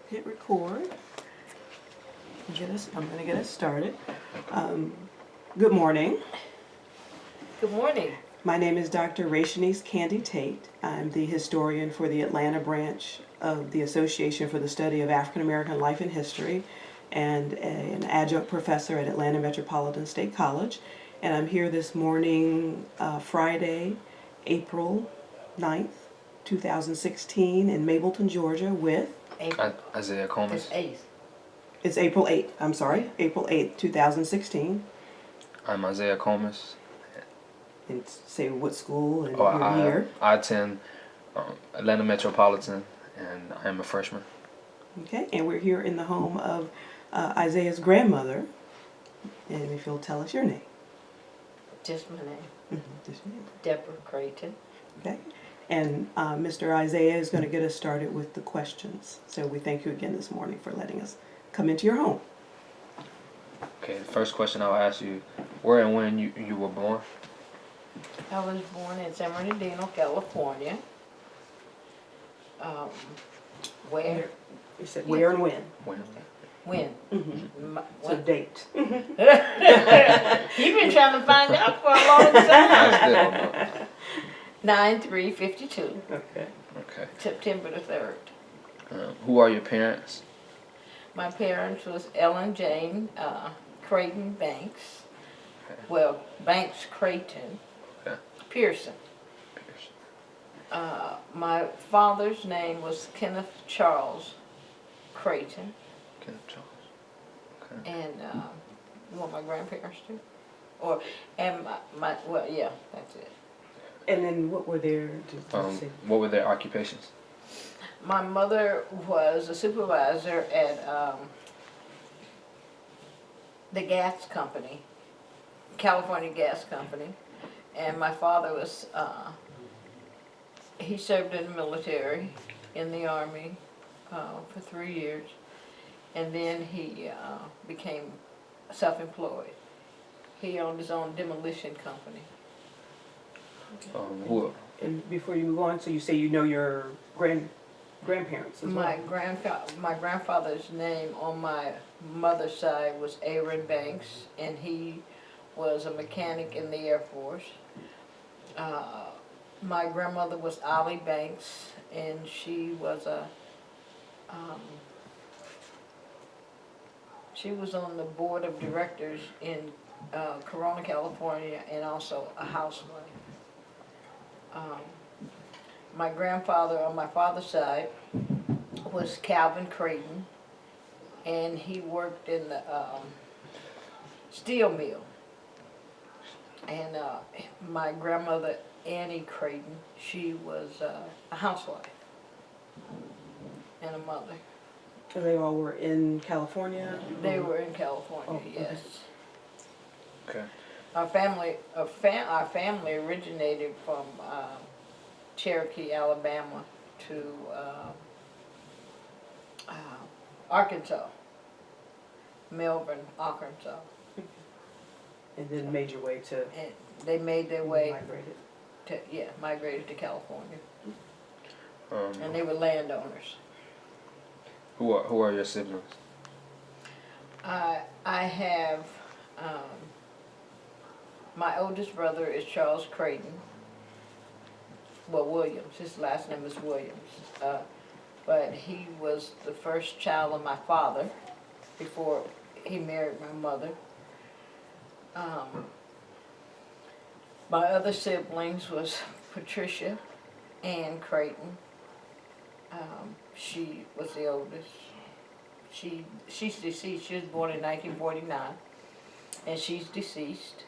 hit record. I'm going to get us started. Good morning. Good morning. My name is Dr. Rachanice Candy Tate. I'm the historian for the Atlanta branch of the Association for the Study of African American Life and History and an adjunct professor at Atlanta Metropolitan State College. And I'm here this morning, Friday, April 9th, 2016 in Mableton, Georgia with Isaiah Comas. It's April 8th, I'm sorry, April 8th, 2016. I'm Isaiah Comas. And say what school and your year. I attend Atlanta Metropolitan, and I am a freshman. Okay, and we're here in the home of Isaiah's grandmother. And if you'll tell us your name. Just my name. Mm-hmm, just your name. Deborah Crayton. Okay, and Mr. Isaiah is going to get us started with the questions. So we thank you again this morning for letting us come into your home. Okay, the first question I'll ask you, where and when you were born? I was born in San Bernardino, California. Where? You said where and when? When? Mm-hmm. So date. You've been trying to find out for a long time. 9/3/52. Okay. Okay. September the 3rd. Who are your parents? My parents was Ellen Jane Crayton Banks. Okay. Well, Banks Crayton. Okay. Pearson. My father's name was Kenneth Charles Crayton. Kenneth Charles. Okay. And you want my grandparents too? And well, yeah, that's it. And then what were their, what were their occupations? My mother was a supervisor at the gas company, California Gas Company, and my father was, he served in the military, in the Army, for 3 years, and then he became self-employed. He owned his own demolition company. Who? And before you move on, so you say you know your grandparents as well? My grandfather's name on my mother's side was Aaron Banks, and he was a mechanic in the Air Force. My grandmother was Ollie Banks, and she was she was on the board of directors in Corona, California, and also a housewife. My grandfather on my father's side was Calvin Crayton, and he worked in the steel mill. And my grandmother, Annie Crayton, she was a housewife and a mother. So they all were in California? They were in California, yes. Okay. Our family originated from Cherokee, Alabama to Arkansas, Melbourne, Arkansas. And then made your way to... And they made their way migrated. Migrated to California. And they were landowners. Who are your siblings? I have, my oldest brother is Charles Crayton. Well, Williams. His last name is Williams. But he was the first child of my father before he married my mother. My other siblings was Patricia Ann Crayton. She was the oldest. She's deceased. She was born in 1949, and she's deceased.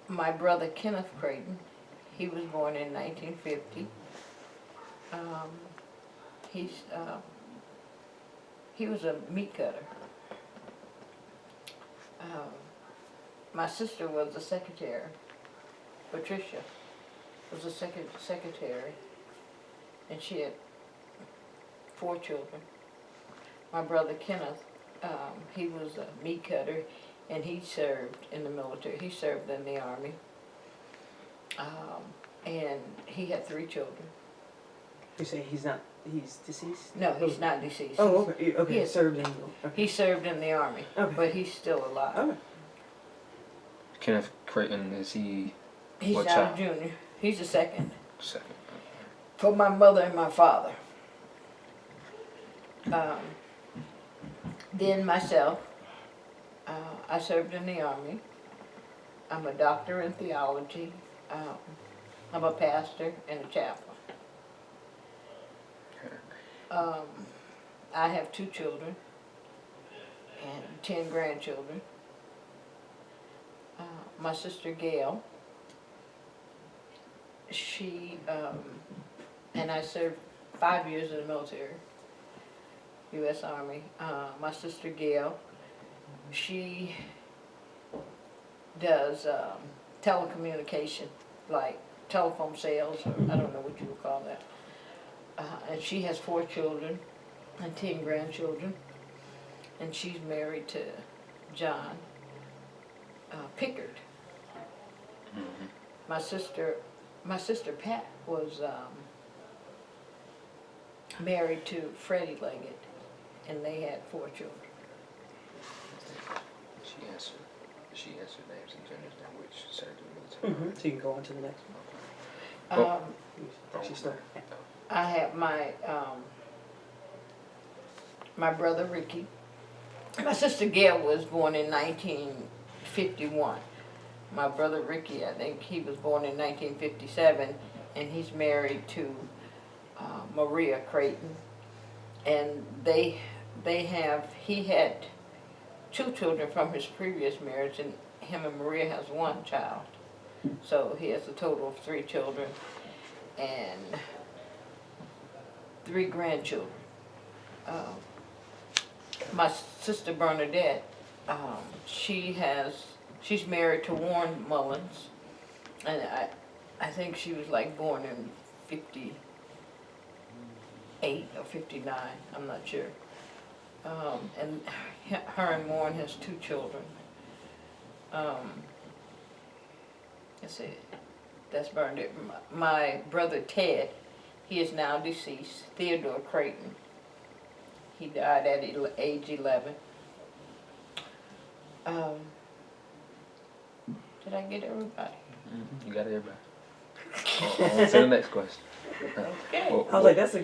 My brother Kenneth Crayton, he was born in 1950. He was a meat cutter. My sister was a secretary. Patricia was a secretary, and she had 4 children. My brother Kenneth, he was a meat cutter, and he served in the military. He served in the Army, and he had 3 children. You say he's not He's deceased? No, he's not deceased. Oh, okay, okay, Yes. served in, okay. He served in the Army, Okay. but he's still alive. Okay. Kenneth Crayton, is he He's what not child? a junior. He's a second. Second. For my mother and my father. Then myself, I served in the Army. I'm a doctor in theology. I'm a pastor and a chaplain. I have 2 children and 10 grandchildren. My sister Gail, she, and I served 5 years in the military, U.S. Army. My sister Gail, she does telecommunication, like telephone sales, or I don't know what you would call that. And she has 4 children and 10 grandchildren, and she's married to John Pickard. Mm-hmm. My sister Pat was married to Freddie Leggett, and they had 4 children. She answered names and genders now, which served in the military. So you can go on to the next one. Oh. Actually, start. I have my my brother Ricky. My sister Gail was born in 1951. My brother Ricky, I think he was born in 1957, and he's married to Maria Crayton. And he had 2 children from his previous marriage, and him and Maria has 1 child. So he has a total of 3 children and 3 grandchildren. My sister Bernadette, she's married to Warren Mullins, and I think she was like born in 58 or 59, I'm not sure. And her and Warren has 2 children. Let's see, that's Bernadette. My brother Ted, he is now deceased, Theodore Crayton. He died at age 11. Did I get everybody? Mm-hmm. You got everybody. On to the next question. Okay. I was like, that's a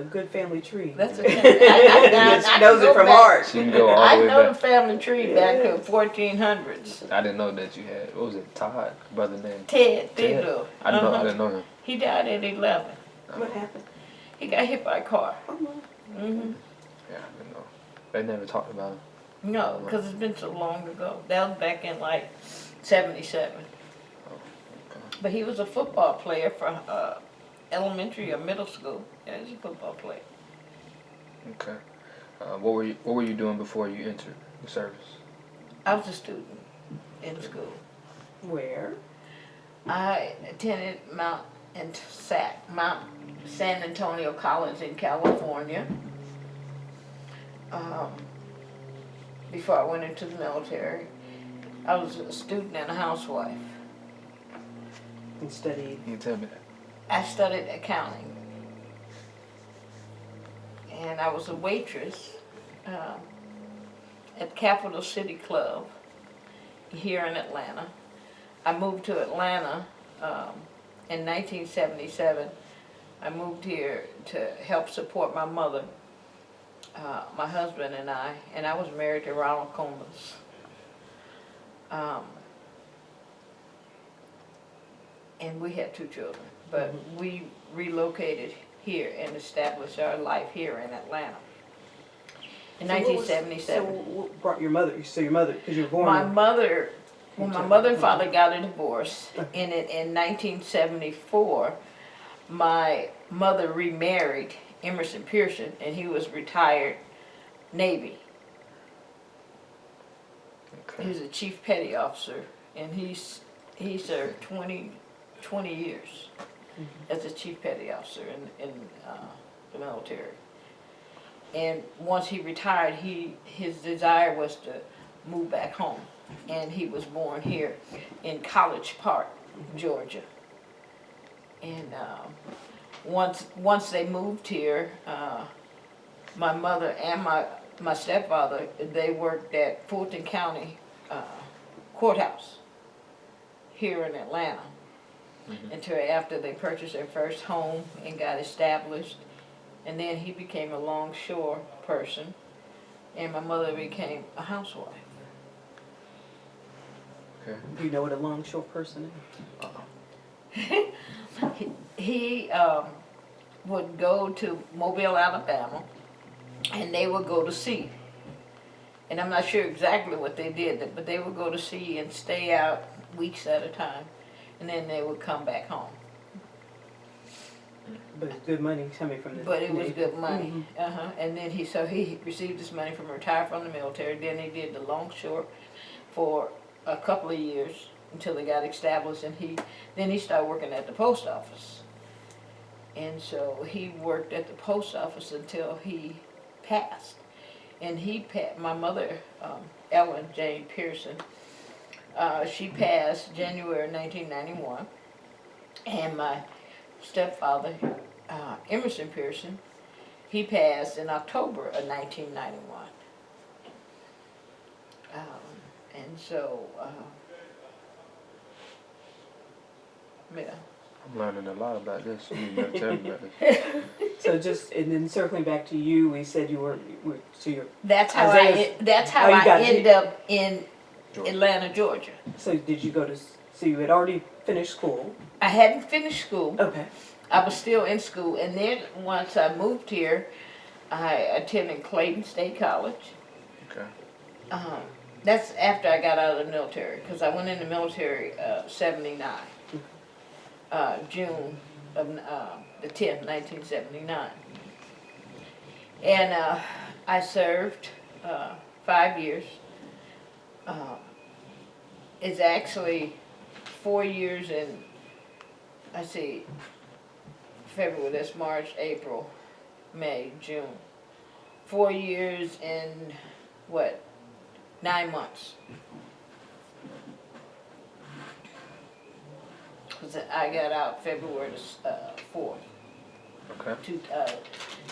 good family tree. That's I okay. She knows it from heart. She can go all I the way know the back. family tree back to 1400s. I didn't know that you had, what was it, Todd, brother name? Ted Ted. Theodore. I didn't know him. He died at 11. What happened? He got hit by a car. Oh, hmm Yeah, I didn't know. They never talked about him. No, because it's been so long ago. That was back in like 77. Oh, okay. But he was a football player for elementary or middle school. Yeah, he's a football player. Okay. What were you doing before you entered the service? I was a student in school. where? I attended Mount San Antonio College in California. Before I went into the military, I was a student and a housewife. And studied. Can you tell me that? I studied accounting, and I was a waitress at Capital City Club here in Atlanta. I moved to Atlanta in 1977. I moved here to help support my mother, my husband and I was married to Ronald Combs. And we had 2 children, but we relocated here and established our life here in Atlanta. In 1977. So what brought your mother? So your mother, because you were born. My mother, when my mother and father got a divorce, in 1974, my mother remarried Emerson Pearson, and he was retired Navy. Okay. He was a chief petty officer, and he served 20 years as a chief petty officer in the military. And once he retired, his desire was to move back home, and he was born here in College Park, Georgia. And once they moved here, my mother and my stepfather, they worked at Fulton County Courthouse here in Atlanta until after they purchased their first home and got established. And then he became a longshore person, and my mother became a housewife. Okay. Do you know what a longshore person is? He would go to Mobile, Alabama, and they would go to sea. And I'm not sure exactly what they did, but they would go to sea and stay out weeks at a time, and then they would come back home. But it's good money coming from the But it was Navy. good money. And then he received this money from retired from the military. Then he did the longshore for a couple of years until they got established, and then he started working at the post office. And so he worked at the post office until he passed. And my mother, Ellen Jane Pearson, she passed January 1991, and my stepfather, Emerson Pearson, he passed in October of 1991. And so, yeah. I'm learning a lot about this. You never tell me about this. So and then circling back to you, we said so you're, That's how Oh, you got ended up in Georgia. Atlanta, Georgia. so did you so you had already finished school? I hadn't finished school. Okay. I was still in school, and then once I moved here, I attended Clayton State College. Okay. That's after I got out of the military, because I went in the military 79, June of the 10th, 1979. And I served 5 years. It's actually 4 years in, February, that's March, April, May, June. 4 years and 9 months. Because I got out February 4th, Okay.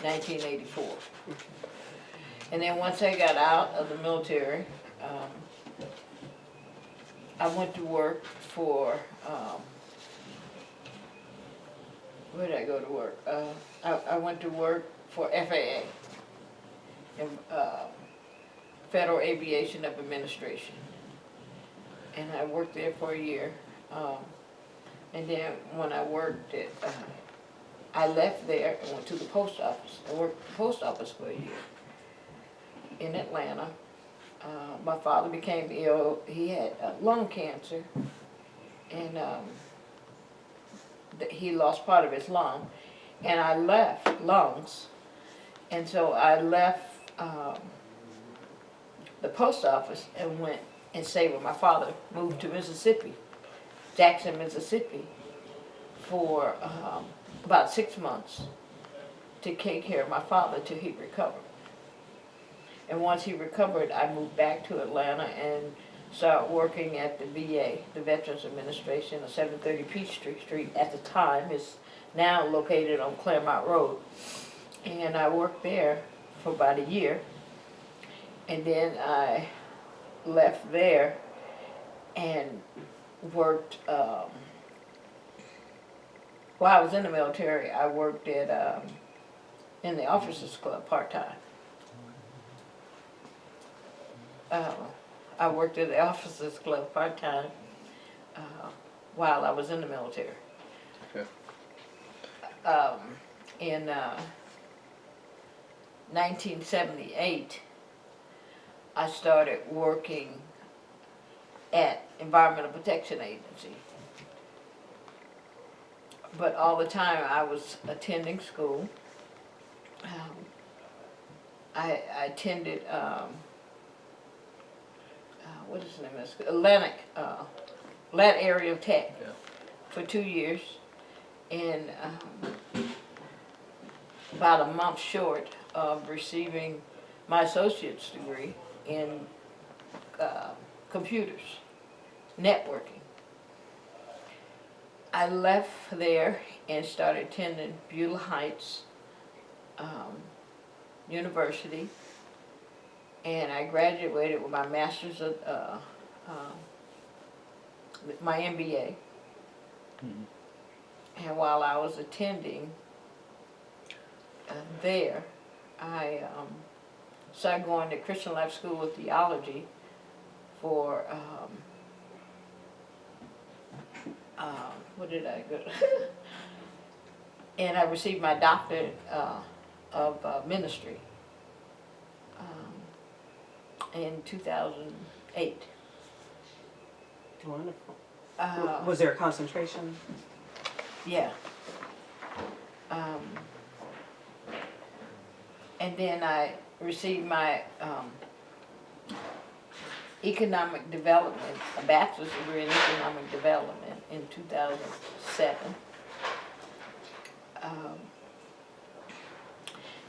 1984. And then once I got out of the military, I went to work for, where did I go to work? I went to work for FAA, Federal Aviation Administration. And I worked there for a year. And then when I worked at, I left there and went to the post office. I worked at the post office for a year in Atlanta. My father became ill. He had lung cancer, and he lost part of his lung. And I left lungs, and so I left the post office and went and stayed with my father. Moved to Mississippi, Jackson, Mississippi, for about 6 months to take care of my father till he recovered. And once he recovered, I moved back to Atlanta and started working at the VA, the Veterans Administration, on 730 Peachtree Street. At the time, it's now located on Claremont Road. And I worked there for about a year. And then I left there and worked, while I was in the military, I worked at in the Officers Club part-time. I worked at the Officers Club part-time while I was in the military. Okay. In 1978, I started working at Environmental Protection Agency. But all the time I was attending school. I attended, what is the name of the school? Atlanta Area of Tech, Yeah. for 2 years. And about a month short of receiving my associate's degree in computers, networking. I left there and started attending Beulah Heights University, and I graduated with my master's of my MBA. And while I was attending there, I started going to Christian Life School of Theology for what did I go to? And I received my doctorate of ministry in 2008. Wonderful. Was there a concentration? Yeah. And then I received my economic development, a bachelor's degree in economic development in 2007.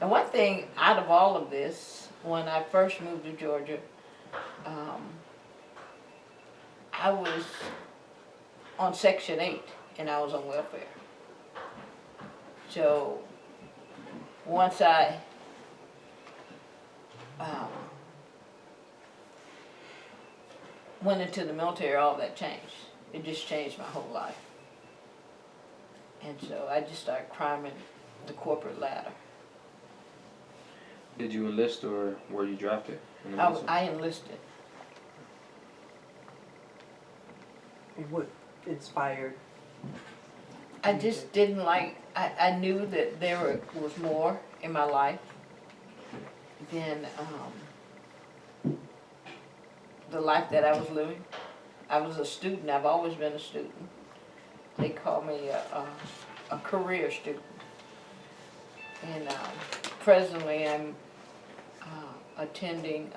And one thing out of all of this, when I first moved to Georgia, I was on Section 8 and I was on welfare. So once I went into the military, all that changed. It just changed my whole life. And so I just started climbing the corporate ladder. Did you enlist or were you drafted in the military? I enlisted. What inspired? I just didn't like, I knew that there was more in my life than the life that I was living. I was a student. I've always been a student. They call me a career student. And presently I'm attending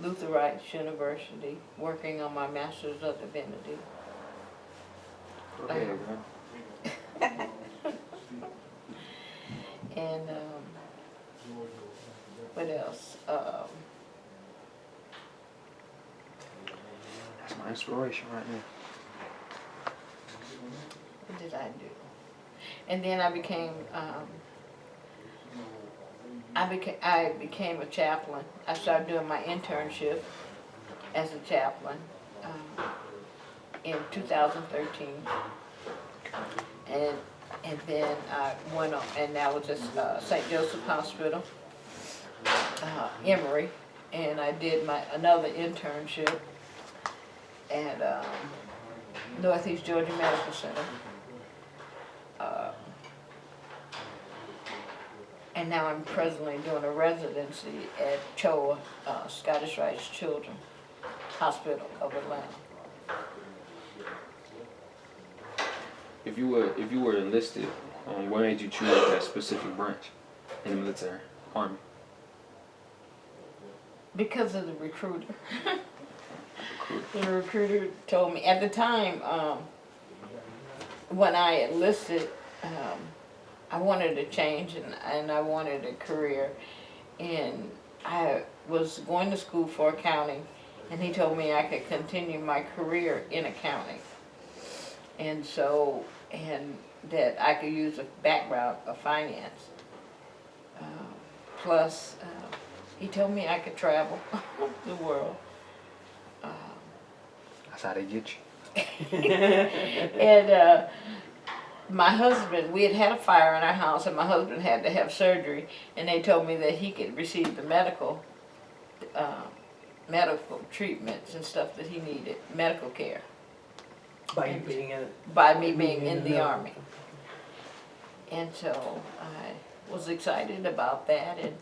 Luther Rice University, working on my Master's of Divinity. Okay, girl. And what else? That's my inspiration right now. What did I do? And then I became a chaplain. I started doing my internship as a chaplain in 2013, and then I went on, and that was at St. Joseph Hospital, Emory, and I did another internship at Northeast Georgia Medical Center. And now I'm presently doing a residency at CHOA, Scottish Rite Children Hospital of Atlanta. If you were enlisted, what made you choose that specific branch in the military, Army? Because of the recruiter. The recruiter told me at the time when I enlisted, I wanted a change and I wanted a career, and I was going to school for accounting, and he told me I could continue my career in accounting, and that I could use a background of finance. Plus, he told me I could travel the world. That's how they get you. And my husband, we had a fire in our house, and my husband had to have surgery, and they told me that he could receive the medical treatments and stuff that he needed, medical care. By me being in the Army. And so I was excited about that, and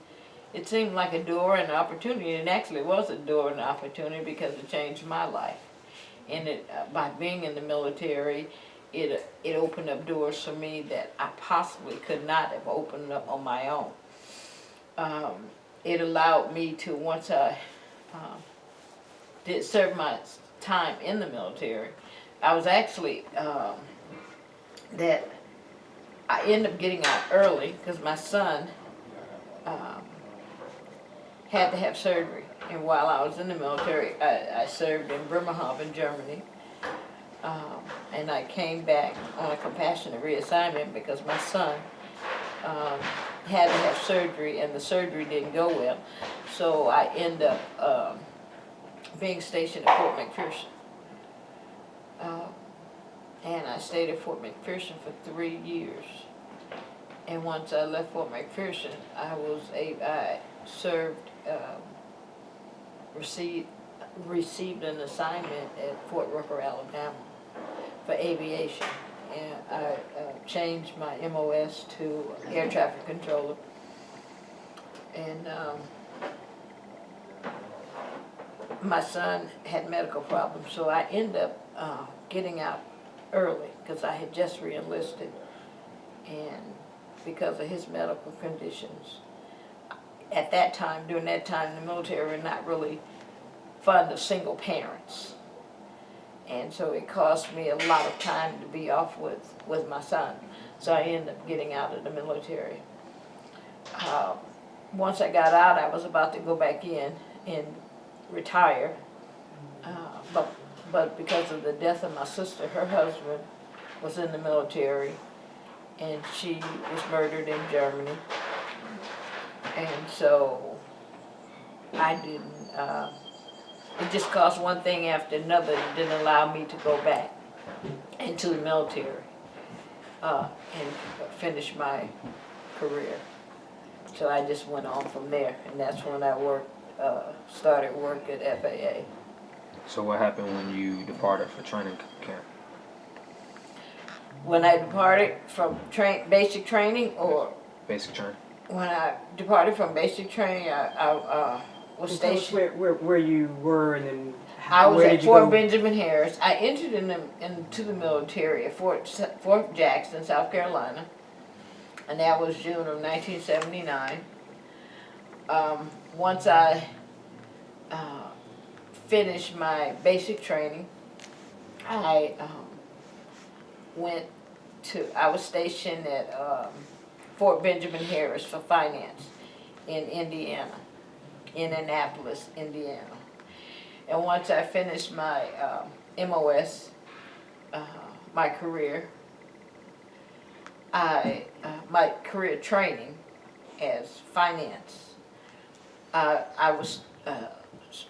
it seemed like a door and an opportunity, and actually it was a door and an opportunity because it changed my life. And by being in the military, it opened up doors for me that I possibly could not have opened up on my own. It allowed me to, once I did serve my time in the military, I was actually, that I ended up getting out early because my son had to have surgery. And while I was in the military, I served in Bremerhaven, Germany. And I came back on a compassionate reassignment because my son had to have surgery, and the surgery didn't go well. So I ended up being stationed at Fort McPherson. And I stayed at Fort McPherson for 3 years. And once I left Fort McPherson, I served, received an assignment at Fort Rucker, Alabama for aviation. And I changed my MOS to air traffic controller. And my son had medical problems, so I ended up getting out early because I had just re-enlisted. And because of his medical conditions, at that time, during that time, the military were not really fond of single parents. And so it cost me a lot of time to be off with my son. So I ended up getting out of the military. Once I got out, I was about to go back in and retire. But because of the death of my sister, her husband was in the military, and she was murdered in Germany. And so I didn't, it just caused one thing after another. It didn't allow me to go back into the military and finish my career. So I just went on from there, and that's when I started work at FAA. So what happened when you departed for training camp? When I departed from basic training, or Basic training. when I departed from basic training, I was stationed. Where you were, and then I was where at did you Fort go? Benjamin Harris. I entered into the military at Fort Jackson, South Carolina, and that was June of 1979. Once I finished my basic training, I was stationed at Fort Benjamin Harris for finance in Indiana, in Annapolis, Indiana. And once I finished my MOS, my career, my career training as finance,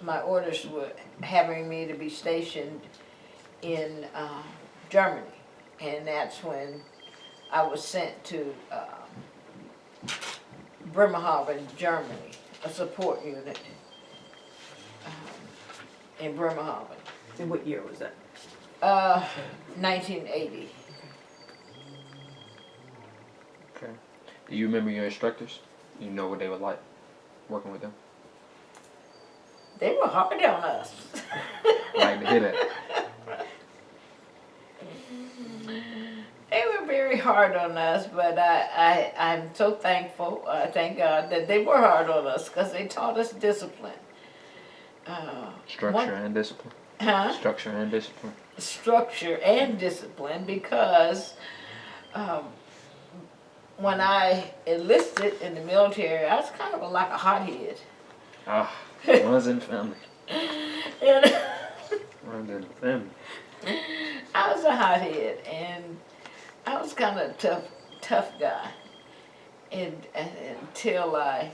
my orders were having me to be stationed in Germany, and that's when I was sent to Bremerhaven, Germany, a support unit in Bremerhaven. And what year was that? 1980. Okay. Do you remember your instructors? You know what they were like working with them? They were hard on us. Like to hear that. They were very hard on us, but I'm so thankful, thank God, that they were hard on us because they taught us discipline. Structure and discipline. Huh? Structure and discipline. Structure and discipline, because when I enlisted in the military, I was kind of like a hothead. Ah, runs in the family. And Runs in the family. I was a hothead, and I was kind of a tough guy, and until I